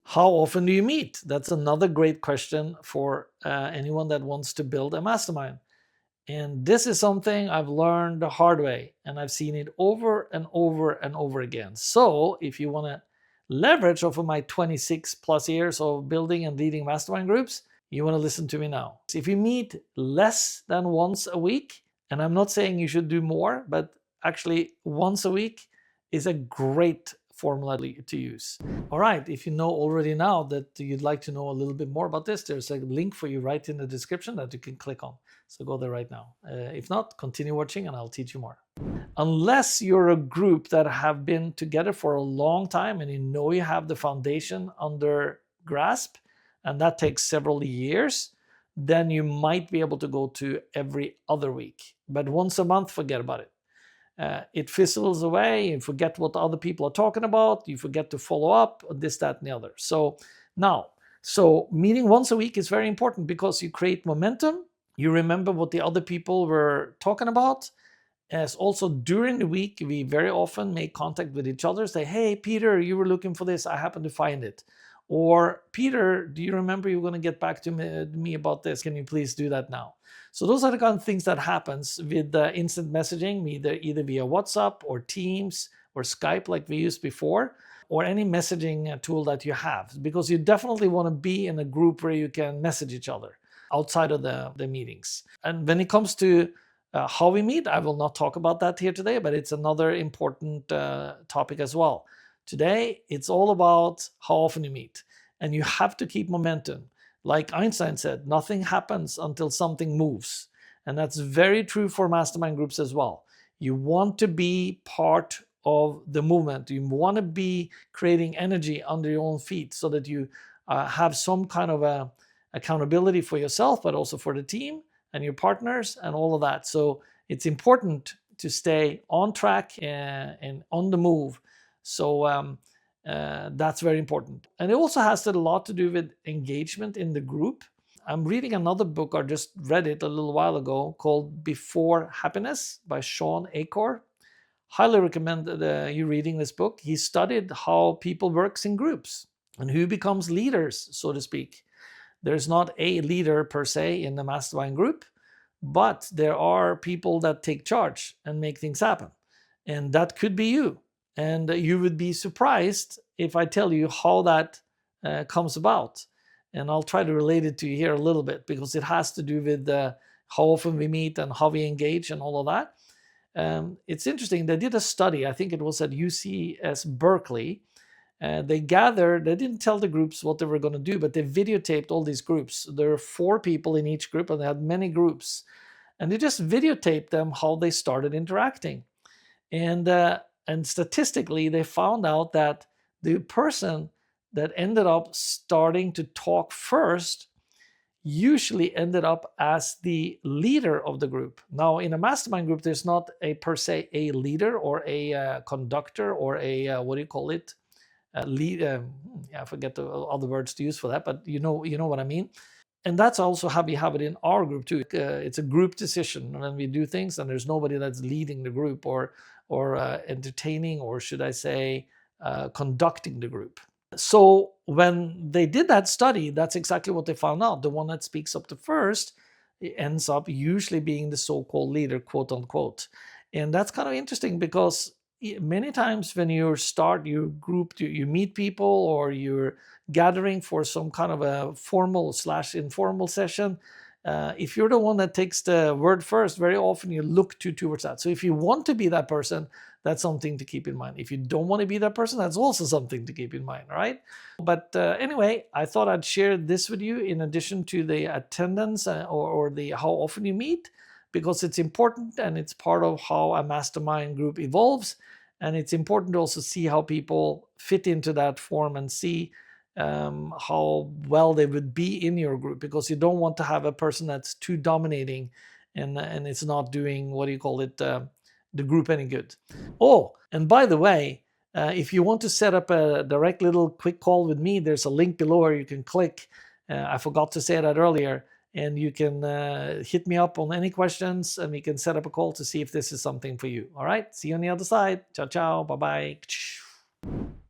How often do you meet? That's another great question for anyone that wants to build a mastermind. And this is something I've learned the hard way, and I've seen it over and over and over again. So if you want to leverage off of my 26 plus years of building and leading mastermind groups, you want to listen to me now. If you meet less than once a week, and I'm not saying you should do more, but actually once a week is a great formula to use. All right, if you know already now that you'd like to know a little bit more about this, there's a link for you right in the description that you can click on. So go there right now. If not, continue watching and I'll teach you more. Unless you're a group that have been together for a long time and you know you have the foundation under grasp, and that takes several years, then you might be able to go to every other week. But once a month, forget about it. It fizzles away, you forget what other people are talking about, you forget to follow up, this, that, and the other. So meeting once a week is very important because you create momentum, you remember what the other people were talking about. As also during the week, we very often make contact with each other, say, hey, Peter, you were looking for this, I happen to find it. Or, Peter, do you remember you were going to get back to me about this? Can you please do that now? So those are the kind of things that happens with instant messaging, either via WhatsApp or Teams or Skype like we used before, or any messaging tool that you have, because you definitely want to be in a group where you can message each other outside of the meetings. And when it comes to how we meet, I will not talk about that here today, but it's another important topic as well. Today, it's all about how often you meet, and you have to keep momentum. Like Einstein said, nothing happens until something moves. And that's very true for mastermind groups as well. You want to be part of the movement. You want to be creating energy under your own feet so that you have some kind of accountability for yourself, but also for the team and your partners and all of that. So it's important to stay on track and on the move. So that's very important. And it also has a lot to do with engagement in the group. I'm reading another book, I just read it a little while ago, called Before Happiness by Sean Achor. Highly recommend you reading this book. He studied how people works in groups and who becomes leaders, so to speak. There's not a leader per se in the mastermind group, but there are people that take charge and make things happen. And that could be you. And you would be surprised if I tell you how that comes about. And I'll try to relate it to you here a little bit because it has to do with how often we meet and how we engage and all of that. It's interesting. They did a study, I think it was at UCS Berkeley. They didn't tell the groups what they were going to do, but they videotaped all these groups. There are 4 people in each group and they had many groups. And they just videotaped them how they started interacting. And statistically, they found out that the person that ended up starting to talk first usually ended up as the leader of the group. Now, in a mastermind group, there's not per se a leader or a conductor or a, what do you call it? Lead. I forget the other words to use for that, but you know what I mean. And that's also how we have it in our group too. It's a group decision when we do things, and there's nobody that's leading the group or entertaining, or should I say, conducting the group. So when they did that study, that's exactly what they found out. The one that speaks up the first ends up usually being the so-called leader, quote unquote. And that's kind of interesting because many times when you start your group, you meet people or you're gathering for some kind of a formal/informal session, if you're the one that takes the word first, very often you look towards that. So if you want to be that person, that's something to keep in mind. If you don't want to be that person, that's also something to keep in mind, right? But anyway, I thought I'd share this with you in addition to the attendance or the how often you meet, because it's important and it's part of how a mastermind group evolves. And it's important to also see how people fit into that form and see how well they would be in your group, because you don't want to have a person that's too dominating and it's not doing, what do you call it, the group any good. Oh, and by the way, if you want to set up a direct little quick call with me, there's a link below where you can click. I forgot to say that earlier. And you can hit me up on any questions and we can set up a call to see if this is something for you. All right, see you on the other side. Ciao, ciao, bye-bye.